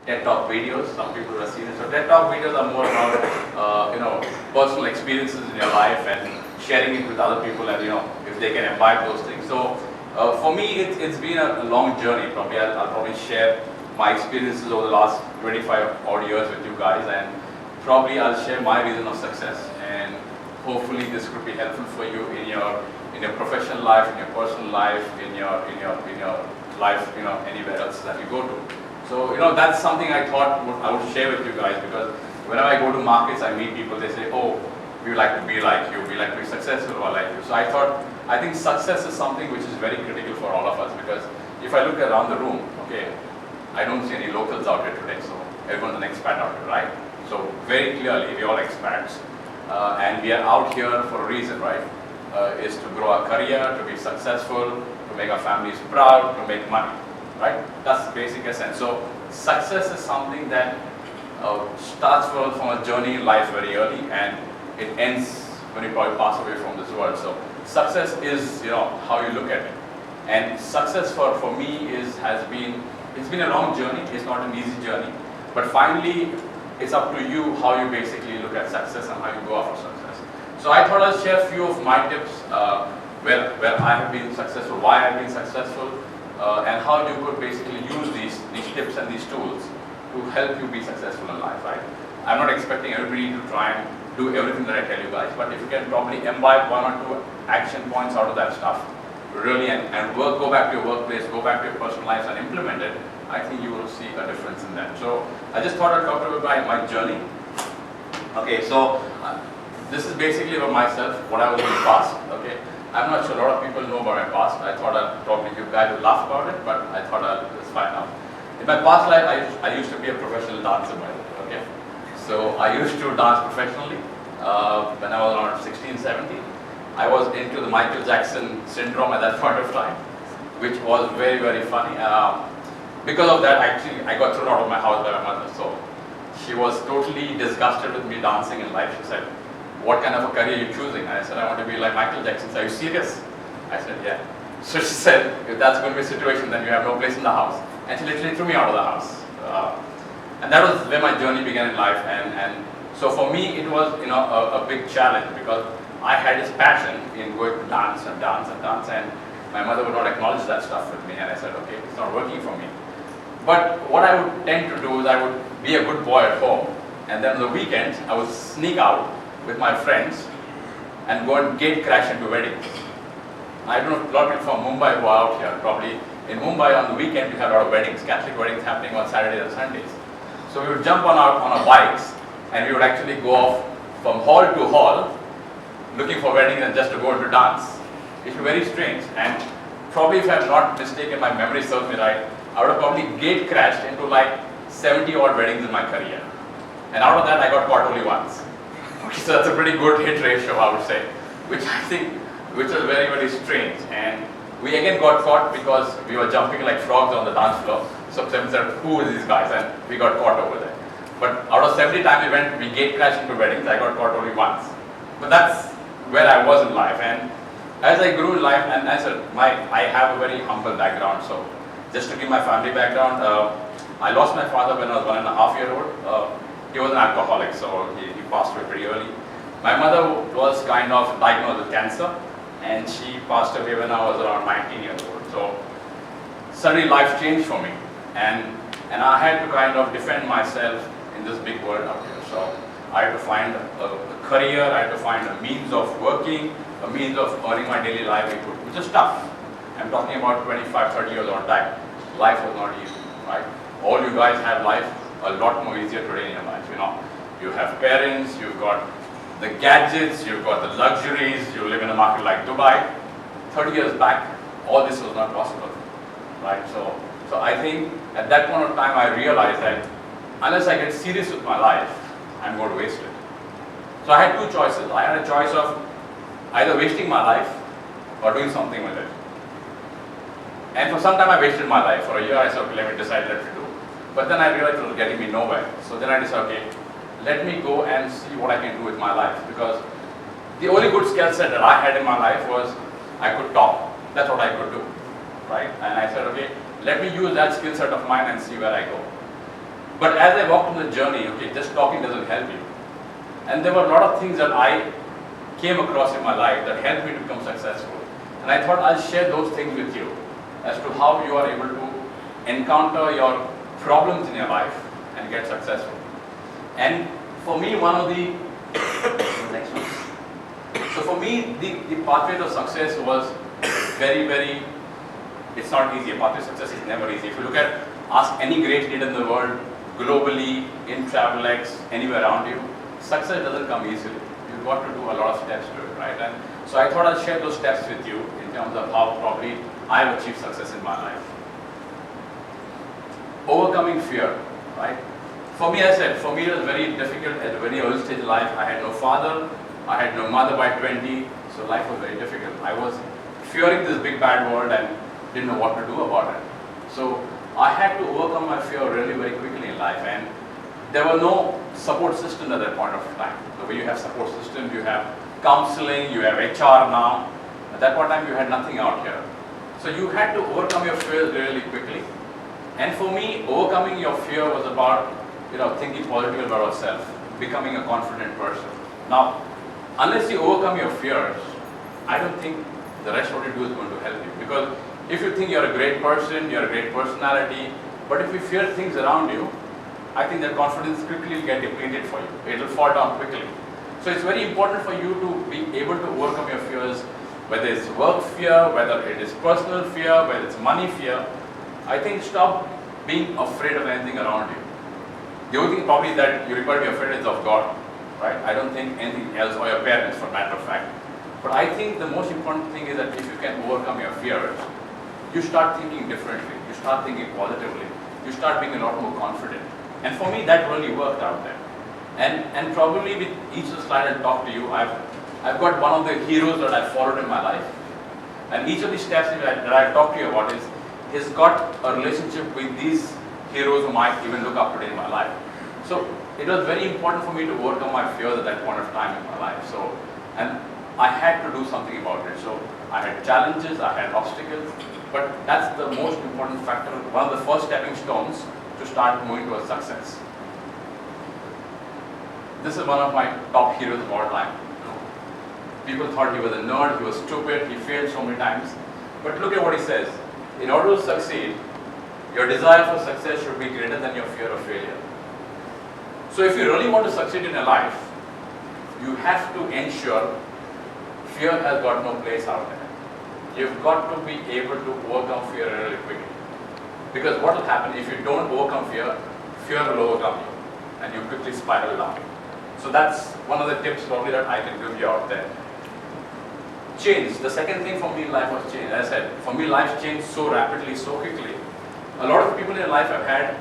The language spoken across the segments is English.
TED Talk videos. Some people have seen it. So TED Talk videos are more about personal experiences in your life and sharing it with other people, and if they can imbibe those things. So for me, it's been a long journey. Probably I'll probably share my experiences over the last 25 odd years with you guys, and probably I'll share my reason of success, and hopefully this could be helpful for you in your professional life, in your personal life, in your life, anywhere else that you go to. So that's something I thought I would share with you guys, because whenever I go to markets, I meet people. They say, "Oh, we would like to be like you. We like to be successful or like you." So I think success is something which is very critical for all of us, because if I look around the room, okay, I don't see any locals out here today. So everyone's an expat out here, right? So very clearly, we all expats, and we are out here for a reason, right? Is to grow our career, to be successful, to make our families proud, to make money, right? That's the basic essence. So success is something that starts from a journey in life very early, and it ends when you probably pass away from this world. So success is how you look at it, and success for me it's been a long journey. It's not an easy journey, but finally it's up to you how you basically look at success and how you go after success. So I thought I'd share a few of my tips where I have been successful, why I've been successful, and how you could basically use these tips and these tools to help you be successful in life, right? I'm not expecting everybody to try and do everything that I tell you guys, but if you can probably imbibe one or two action points out of that stuff, really, and go back to your workplace, go back to your personal lives and implement it, I think you will see a difference in that. So I just thought I'd talk about my journey. Okay, so this is basically about myself, what I was in the past. Okay, I'm not sure a lot of people know about my past. I thought I'd probably you guys would laugh about it, but I thought it's fine now. In my past life, I used to be a professional dancer, by the way. Okay, so I used to dance professionally when I was around 16, 17. I was into the Michael Jackson syndrome at that point of time, which was very, very funny. Because of that, actually, I got thrown out of my house by my mother. So she was totally disgusted with me dancing in life. She said, "What kind of a career are you choosing?" And I said, "I want to be like Michael Jackson." "Are you serious?" I said, "Yeah." So she said, "If that's going to be a situation, then you have no place in the house." And she literally threw me out of the house. And that was where my journey began in life. And so for me, it was a big challenge, because I had this passion in going to dance and dance and dance, and my mother would not acknowledge that stuff with me. And I said, "Okay, it's not working for me." But what I would tend to do is I would be a good boy at home, and then on the weekends I would sneak out with my friends and go and gate crash into weddings. I don't know, a lot of people from Mumbai who are out here. Probably in Mumbai on the weekend we have a lot of weddings, Catholic weddings happening on Saturdays and Sundays. So we would jump on our bikes, and we would actually go off from hall to hall looking for weddings and just to go into dance. It's very strange, and probably if I'm not mistaken, my memory serves me right, I would have probably gate crashed into like 70 odd weddings in my career. And out of that I got caught only once. Okay, so that's a pretty good hit ratio, I would say, which was very, very strange. And we again got caught because we were jumping like frogs on the dance floor. So someone said, "Who is these guys?" And we got caught over there. But out of 70 times we gate crashed into weddings, I got caught only once. But that's where I was in life. And as I grew in life, and as I have a very humble background. So just to give my family background, I lost my father when I was 1.5 years old. He was an alcoholic, so he passed away pretty early. My mother was kind of diagnosed with cancer, and she passed away when I was around 19 years old. So suddenly life changed for me, and I had to kind of defend myself in this big world out here. So I had to find a career, I had to find a means of working, a means of earning my daily livelihood, which is tough. I'm talking about 25, 30 years old time. Life was not easy, right? All you guys have life a lot more easier today in your life. You have parents, you've got the gadgets, you've got the luxuries, you live in a market like Dubai. 30 years back, all this was not possible, right? So I think at that point of time I realized that unless I get serious with my life, I'm going to waste it. So I had two choices. I had a choice of either wasting my life or doing something with it. And for some time I wasted my life. For a year I said, "Okay, let me decide what to do." But then I realized it was getting me nowhere. So then I decided, okay, let me go and see what I can do with my life. Because the only good skill set that I had in my life was I could talk. That's what I could do, right? And I said, okay, let me use that skill set of mine and see where I go. But as I walked on the journey, okay, just talking doesn't help you. And there were a lot of things that I came across in my life that helped me to become successful. And I thought I'll share those things with you as to how you are able to encounter your problems in your life and get successful. And for me, one of the next one. So for me, the pathway to success was very, it's not easy. A pathway to success is never easy. If you look at, ask any great leader in the world, globally, in TravelX, anywhere around you, success doesn't come easily. You've got to do a lot of steps to it, right? And so I thought I'll share those steps with you in terms of how probably I've achieved success in my life. Overcoming fear, right? For me, I said, for me it was very difficult at a very early stage of life. I had no father, I had no mother by 20, so life was very difficult. I was fearing this big bad world and didn't know what to do about it. So I had to overcome my fear really very quickly in life, and there were no support system at that point of time. The way you have support systems, you have counseling, you have HR now. At that point of time, you had nothing out here. So you had to overcome your fears really quickly. And for me, overcoming your fear was about, thinking positively about yourself, becoming a confident person. Now, unless you overcome your fears, I don't think the rest of what you do is going to help you. Because if you think you're a great person, you're a great personality, but if you fear things around you, I think that confidence quickly will get depleted for you. It will fall down quickly. So it's very important for you to be able to overcome your fears, whether it's work fear, whether it is personal fear, whether it's money fear. I think stop being afraid of anything around you. The only thing probably that you require to be afraid is of God, right? I don't think anything else, or your parents for matter of fact. But I think the most important thing is that if you can overcome your fears, you start thinking differently, you start thinking positively, you start being a lot more confident. And for me, that really worked out there. And probably with each of the slides I'll talk to you, I've got one of the heroes that I've followed in my life. And each of these steps that I'll talk to you about is got a relationship with these heroes whom I even look up today in my life. So it was very important for me to overcome my fears at that point of time in my life. So, and I had to do something about it. So I had challenges, I had obstacles, but that's the most important factor, one of the first stepping stones to start moving towards success. This is one of my top heroes of all time. People thought he was a nerd, he was stupid, he failed so many times. But look at what he says. In order to succeed, your desire for success should be greater than your fear of failure. So if you really want to succeed in your life, you have to ensure fear has got no place out there. You've got to be able to overcome fear really quickly. Because what will happen if you don't overcome fear, fear will overcome you and you quickly spiral down. So that's one of the tips probably that I can give you out there. Change. The second thing for me in life was change. As I said, for me life changed so rapidly, so quickly. A lot of people in life have had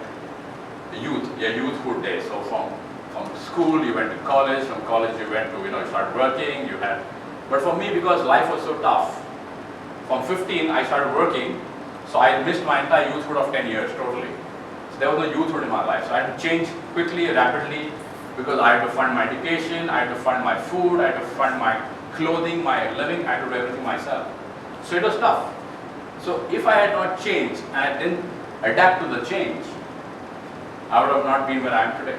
youthhood days. So from school you went to college, from college you went to, you started working, but for me, because life was so tough, from 15 I started working, so I missed my entire youthhood of 10 years totally. So there was no youthhood in my life. So I had to change quickly, rapidly, because I had to fund my education, I had to fund my food, I had to fund my clothing, my living, I had to do everything myself. So it was tough. So if I had not changed and I didn't adapt to the change, I would have not been where I am today.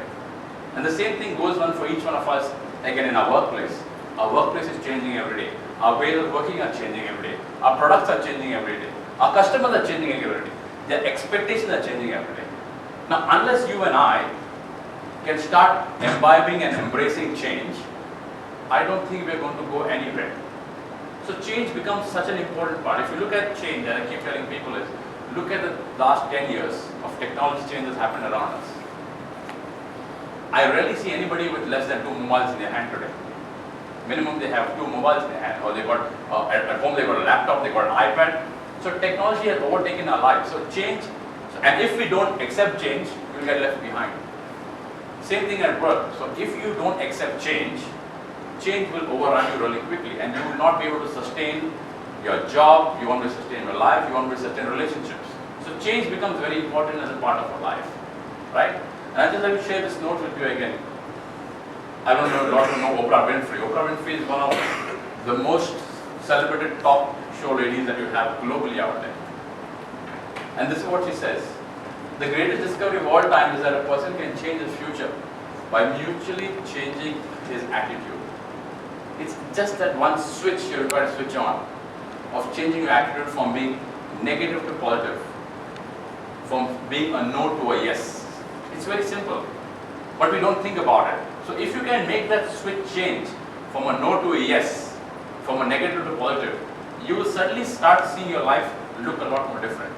And the same thing goes on for each one of us, again in our workplace. Our workplace is changing every day. Our ways of working are changing every day. Our products are changing every day. Our customers are changing every day. Their expectations are changing every day. Now, unless you and I can start imbibing and embracing change, I don't think we're going to go anywhere. So change becomes such an important part. If you look at change, and I keep telling people is, look at the last 10 years of technology change that's happened around us. I rarely see anybody with less than 2 mobiles in their hand today. Minimum they have 2 mobiles in their hand, or they got at home they got a laptop, they got an iPad. So technology has overtaken our lives. So change, and if we don't accept change, we'll get left behind. Same thing at work. So if you don't accept change, change will overrun you really quickly, and you will not be able to sustain your job, you want to sustain your life, you want to sustain relationships. So change becomes very important as a part of our life, right? And I just like to share this note with you again. I don't know, a lot of you know Oprah Winfrey. Oprah Winfrey is one of the most celebrated talk show ladies that you have globally out there. And this is what she says. The greatest discovery of all time is that a person can change his future by mutually changing his attitude. It's just that one switch you require to switch on, of changing your attitude from being negative to positive, from being a no to a yes. It's very simple, but we don't think about it. So if you can make that switch change from a no to a yes, from a negative to positive, you will suddenly start seeing your life look a lot more different.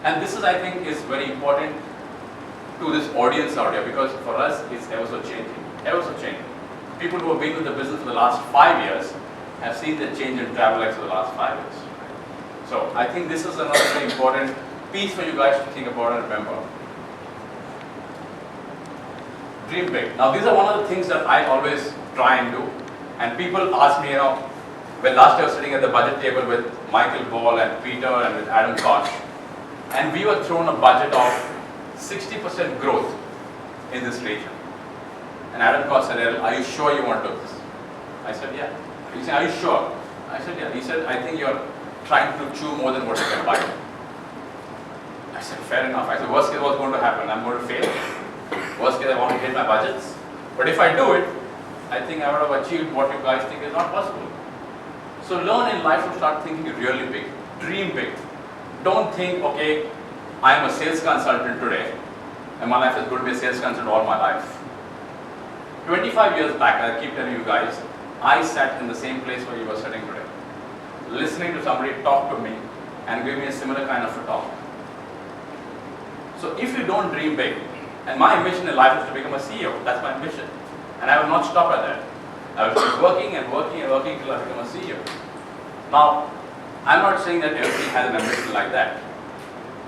And this is, I think, is very important to this audience out here, because for us it's ever so changing, ever so changing. People who have been with the business for the last 5 years have seen the change in Travelex for the last 5 years. So I think this is another very important piece for you guys to think about and remember. Dream big. Now these are one of the things that I always try and do. And people ask me, when last year I was sitting at the budget table with Michael Ball and Peter and with Adam Koch, and we were thrown a budget of 60% growth in this region. And Adam Koch said, are you sure you want to do this? I said, yeah. He said, are you sure? I said, yeah. He said, I think you're trying to chew more than what you can bite. I said, fair enough. I said, worst case, what's going to happen? I'm going to fail. Worst case, I want to hit my budgets. But if I do it, I think I would have achieved what you guys think is not possible. So learn in life to start thinking really big. Dream big. Don't think, okay, I am a sales consultant today, and my life is going to be a sales consultant all my life. 25 years back, I keep telling you guys, I sat in the same place where you were sitting today, listening to somebody talk to me and give me a similar kind of a talk. So if you don't dream big, and my mission in life is to become a CEO, that's my mission, and I will not stop at that. I will keep working and working and working until I become a CEO. Now, I'm not saying that everybody has an ambition like that,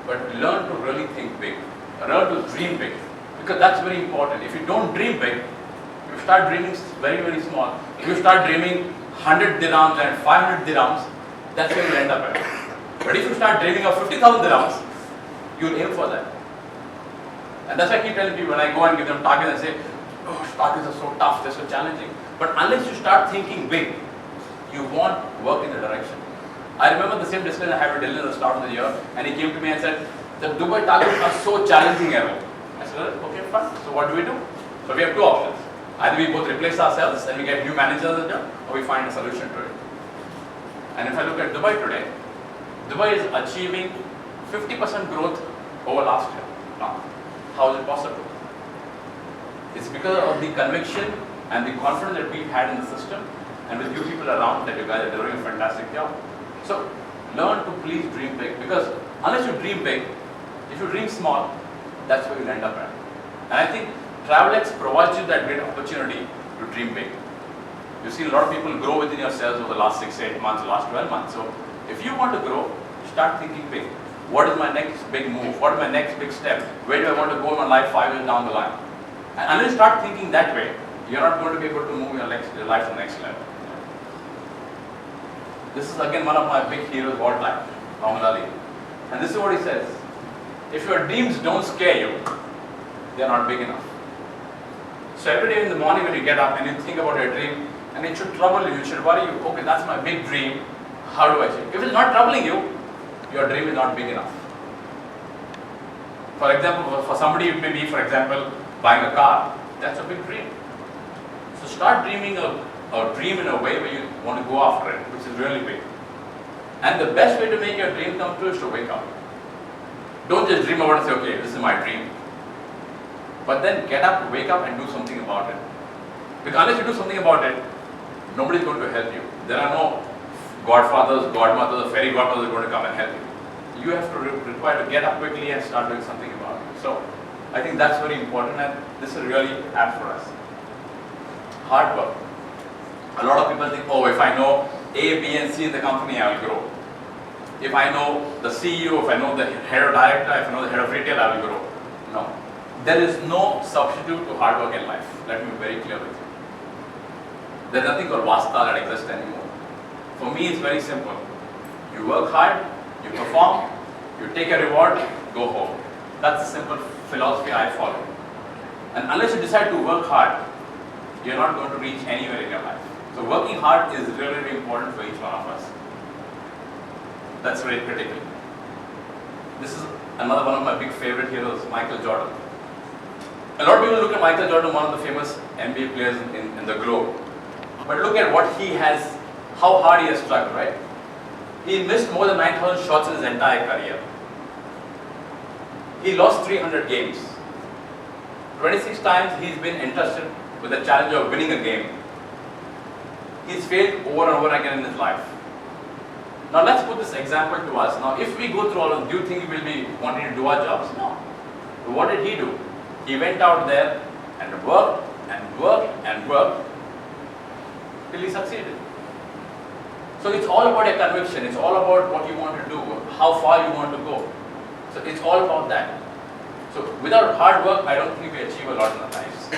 but learn to really think big, learn to dream big, because that's very important. If you don't dream big, you start dreaming very, very small. If you start dreaming 100 dirhams and 500 dirhams, that's where you end up at. But if you start dreaming of 50,000 dirhams, you'll aim for that. And that's why I keep telling people when I go and give them targets and say, oh, targets are so tough, they're so challenging. But unless you start thinking big, you won't work in the direction. I remember the same discussion I had with Dylan at the start of the year, and he came to me and said, the Dubai targets are so challenging, Errol. I said, okay, fine. So what do we do? So we have two options. Either we both replace ourselves and we get new managers, or we find a solution to it. And if I look at Dubai today, Dubai is achieving 50% growth over last year. Now, how is it possible? It's because of the conviction and the confidence that we've had in the system, and with you people around that you guys are doing a fantastic job. So learn to please dream big, because unless you dream big, if you dream small, that's where you'll end up at. And I think Travelex provides you that great opportunity to dream big. You've seen a lot of people grow within yourselves over the last 6, 8 months, the last 12 months. So if you want to grow, start thinking big. What is my next big move? What is my next big step? Where do I want to go in my life 5 years down the line? And unless you start thinking that way, you're not going to be able to move your life to the next level. This is again one of my big heroes of all time, Muhammad Ali. And this is what he says: if your dreams don't scare you, they're not big enough. So every day in the morning when you get up and you think about your dream, and it should trouble you, it should worry you, okay, that's my big dream, how do I achieve? If it's not troubling you, your dream is not big enough. For example, for somebody it may be, for example, buying a car. That's a big dream. So start dreaming a dream in a way where you want to go after it, which is really big. And the best way to make your dream come true is to wake up. Don't just dream about it and say, okay, this is my dream. But then get up, wake up and do something about it. Because unless you do something about it, nobody's going to help you. There are no godfathers, godmothers, fairy godmothers going to come and help you. You have to require to get up quickly and start doing something about it. So I think that's very important, and this is really apt for us. Hard work. A lot of people think, oh, if I know A, B, and C in the company, I will grow. If I know the CEO, if I know the head of director, if I know the head of retail, I will grow. No. There is no substitute to hard work in life. Let me be very clear with you. There's nothing called Vasta that exists anymore. For me, it's very simple. You work hard, you perform, you take a reward, go home. That's the simple philosophy I follow. And unless you decide to work hard, you're not going to reach anywhere in your life. So working hard is really, really important for each one of us. That's very critical. This is Another one of my big favorite heroes, Michael Jordan. A lot of people look at Michael Jordan, one of the famous NBA players in the globe. But look at what he has, how hard he has struggled, right? He missed more than 9,000 shots in his entire career. He lost 300 games. 26 times he's been entrusted with the challenge of winning a game. He's failed over and over again in his life. Now let's put this example to us. Now if we go through all of this, do you think we will be wanting to do our jobs? No. But what did he do? He went out there and worked and worked and worked till he succeeded. So it's all about a conviction, it's all about what you want to do, how far you want to go. So it's all about that. So without hard work, I don't think we achieve a lot in our lives.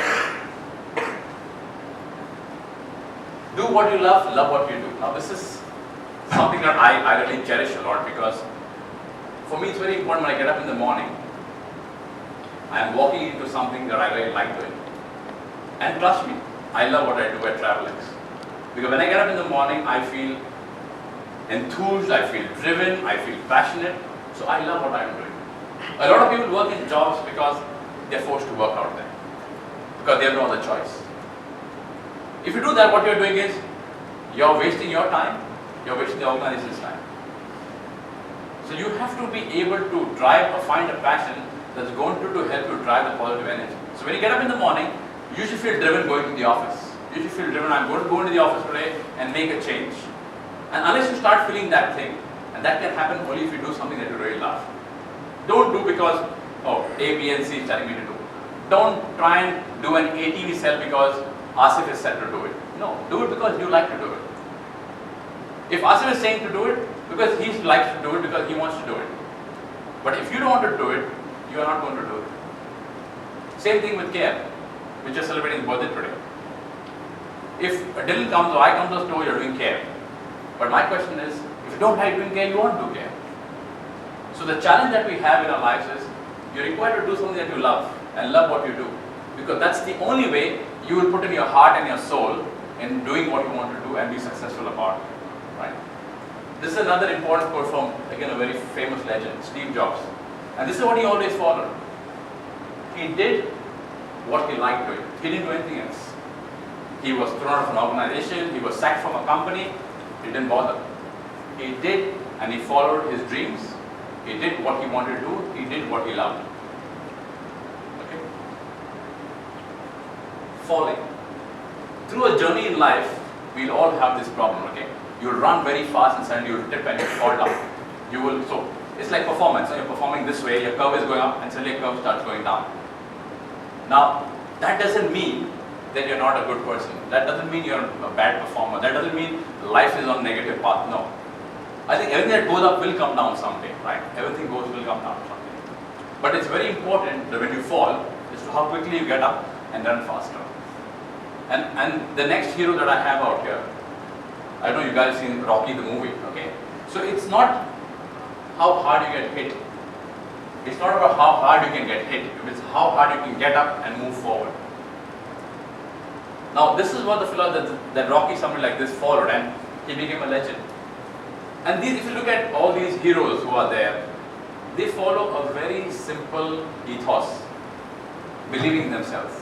Do what you love what you do. Now this is something that I really cherish a lot, because for me it's very important when I get up in the morning, I am walking into something that I really like doing. And trust me, I love what I do at Travelex. Because when I get up in the morning, I feel enthused, I feel driven, I feel passionate. So I love what I'm doing. A lot of people work in jobs because they're forced to work out there, because they have no other choice. If you do that, what you're doing is, you're wasting your time, you're wasting the organization's time. So you have to be able to drive or find a passion that's going to help you drive the positive energy. So when you get up in the morning, you should feel driven going to the office. You should feel driven, I'm going to go into the office today and make a change. And unless you start feeling that thing, and that can happen only if you do something that you really love. Don't do because, oh, A, B, and C is telling me to do. Don't try and do an ATV sell because Asif is said to do it. No, do it because you like to do it. If Asif is saying to do it, because he likes to do it, because he wants to do it. But if you don't want to do it, you are not going to do it. Same thing with care, which is celebrating his birthday today. If Dylan comes or I come to the store, you're doing care. But my question is, if you don't like doing care, you won't do care. So the challenge that we have in our lives is, you're required to do something that you love and love what you do. Because that's the only way you will put in your heart and your soul in doing what you want to do and be successful about it. Right? This is another important quote from, again, a very famous legend, Steve Jobs. And this is what he always followed. He did what he liked doing. He didn't do anything else. He was thrown out of an organization, he was sacked from a company, he didn't bother. He did, and he followed his dreams. He did what he wanted to do, he did what he loved. Okay? Falling. Through a journey in life, we'll all have this problem, okay? You'll run very fast and suddenly you'll tip and you'll fall down. You will, so it's like performance. So you're performing this way, your curve is going up, and suddenly your curve starts going down. Now, that doesn't mean that you're not a good person. That doesn't mean you're a bad performer. That doesn't mean life is on a negative path. No. I think everything that goes up will come down someday, right? Everything will come down someday. But it's very important that when you fall, is to how quickly you get up and run faster. And the next hero that I have out here, I know you guys seen Rocky the movie, okay? So it's not how hard you get hit. It's not about how hard you can get hit. It's how hard you can get up and move forward. Now this is what the philosophy that Rocky, somebody like this, followed, and he became a legend. And these, if you look at all these heroes who are there, they follow a very simple ethos, believing in themselves.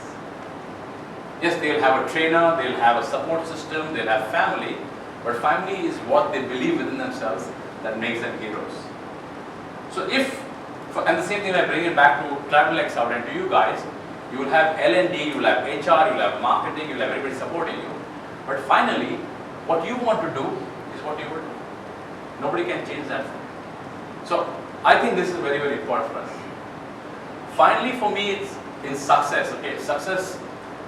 Yes, they'll have a trainer, they'll have a support system, they'll have family, but family is what they believe within themselves that makes them heroes. So and the same thing, I bring it back to Travelex out and to you guys, you will have L&D, you will have HR, you will have marketing, you will have everybody supporting you. But finally, what you want to do is what you will do. Nobody can change that for you. So I think this is very, very important for us. Finally, for me, it's in success. Okay, success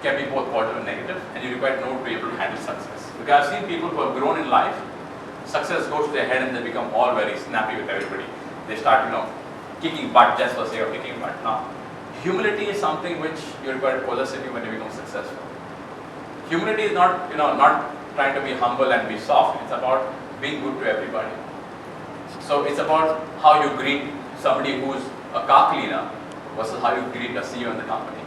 can be both positive and negative, and you require to know to be able to handle success. Because I've seen people who have grown in life, success goes to their head and they become all very snappy with everybody. They start, kicking butt just for sake of kicking butt. Now, humility is something which you require to possess in you when you become successful. Humility is not, not trying to be humble and be soft. It's about being good to everybody. So it's about how you greet somebody who's a car cleaner versus how you greet a CEO in the company.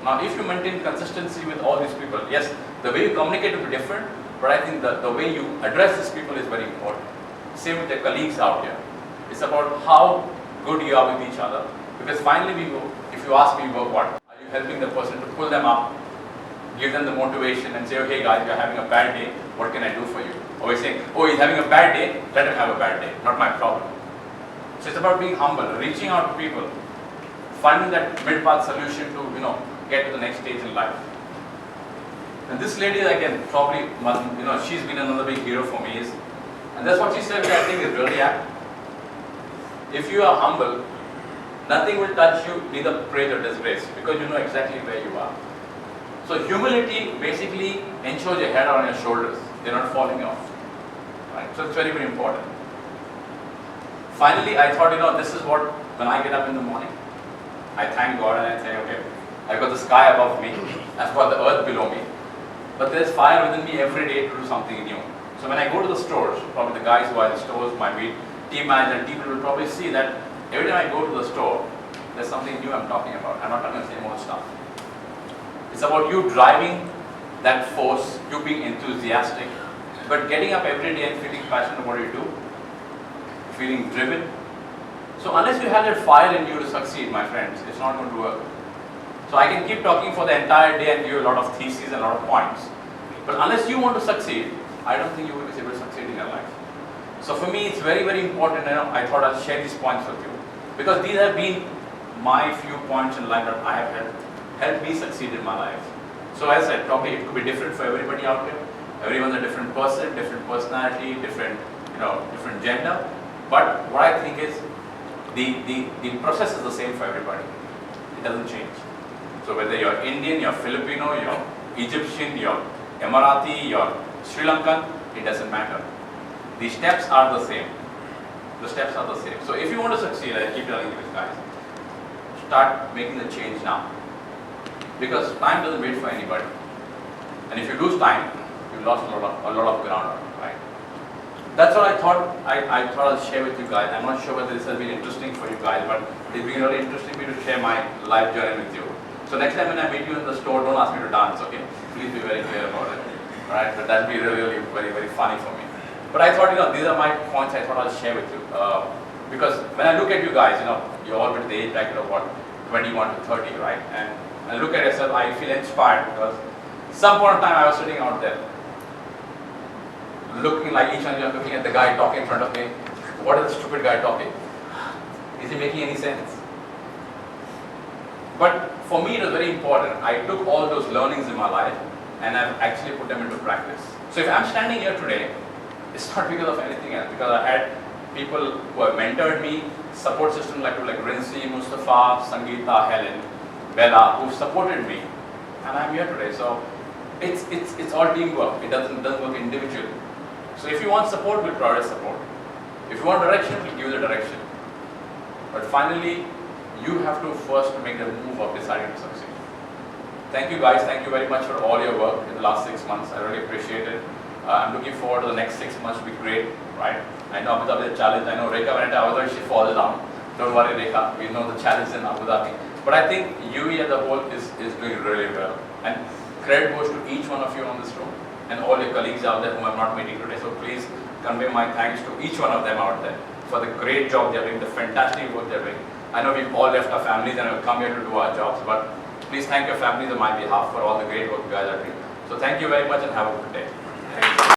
Now, if you maintain consistency with all these people, yes, the way you communicate will be different, but I think the way you address these people is very important. Same with the colleagues out here. It's about how good you are with each other. Because finally we work, if you ask me work what, are you helping the person to pull them up, give them the motivation and say, okay guys, you're having a bad day, what can I do for you? Or we're saying, oh, he's having a bad day, let him have a bad day, not my problem. So it's about being humble, reaching out to people, finding that mid-path solution to, get to the next stage in life. And this lady, again, probably, she's been another big hero for me. And that's what she said, which I think is really apt. If you are humble, nothing will touch you, neither praise or disgrace, because you know exactly where you are. So humility basically ensures your head on your shoulders. They're not falling off. Right? So it's very, very important. Finally, I thought, this is what, when I get up in the morning, I thank God and I say, okay, I've got the sky above me, I've got the earth below me, but there's fire within me every day to do something new. So when I go to the stores, probably the guys who are in the stores, my team manager, people will probably see that every time I go to the store, there's something new I'm talking about. I'm not talking the same old stuff. It's about you driving that force, you being enthusiastic, but getting up every day and feeling passionate about what you do, feeling driven. So unless you have that fire in you to succeed, my friends, it's not going to work. So I can keep talking for the entire day and give you a lot of theses and a lot of points. But unless you want to succeed, I don't think you will be able to succeed in your life. So for me, it's very, very important. I thought I'll share these points with you, because these have been my few points in life that I have helped me succeed in my life. So as I said, probably it could be different for everybody out there. Everyone's a different person, different personality, different gender. But what I think is the process is the same for everybody. It doesn't change. So whether you're Indian, you're Filipino, you're Egyptian, you're Emirati, you're Sri Lankan, it doesn't matter. The steps are the same. The steps are the same. So if you want to succeed, I keep telling you this, guys, start making the change now. Because time doesn't wait for anybody. And if you lose time, you lost a lot of ground, right? That's what I thought I'll share with you guys. I'm not sure whether this has been interesting for you guys, but it's been really interesting for me to share my life journey with you. So next time when I meet you in the store, don't ask me to dance, okay? Please be very clear about it. Alright, but that'll be really, very, very funny for me. But I thought, these are my points I thought I'll share with you. Because when I look at you guys, you're all with the age bracket of what, 21 to 30, right? And when I look at yourself, I feel inspired, because some point of time I was sitting out there, looking like each one of you, looking at the guy talking in front of me. What is the stupid guy talking? Is he making any sense? But for me, it was very important. I took all those learnings in my life and I've actually put them into practice. So if I'm standing here today, it's not because of anything else, because I had people who have mentored me, support system like Rinsi, Mustafa, Sangeeta, Helen, Bella, who supported me, and I'm here today. So it's all teamwork. It doesn't work individually. So if you want support, we'll provide support. If you want direction, we'll give you the direction. But finally, you have to first make the move of deciding to succeed. Thank you guys. Thank you very much for all your work in the last 6 months. I really appreciate it. I'm looking forward to the next 6 months to be great, right? I know Abu Dhabi is a challenge. I know Rekha went to Abu Dhabi, she falls down. Don't worry, Rekha. We know the challenge in Abu Dhabi. But I think UAE as a whole is doing really well. And credit goes to each one of you on this room and all your colleagues out there whom I'm not meeting today. So please convey my thanks to each one of them out there for the great job they're doing, the fantastic work they're doing. I know we've all left our families and have come here to do our jobs, but please thank your families on my behalf for all the great work you guys are doing. So thank you very much and have a good day.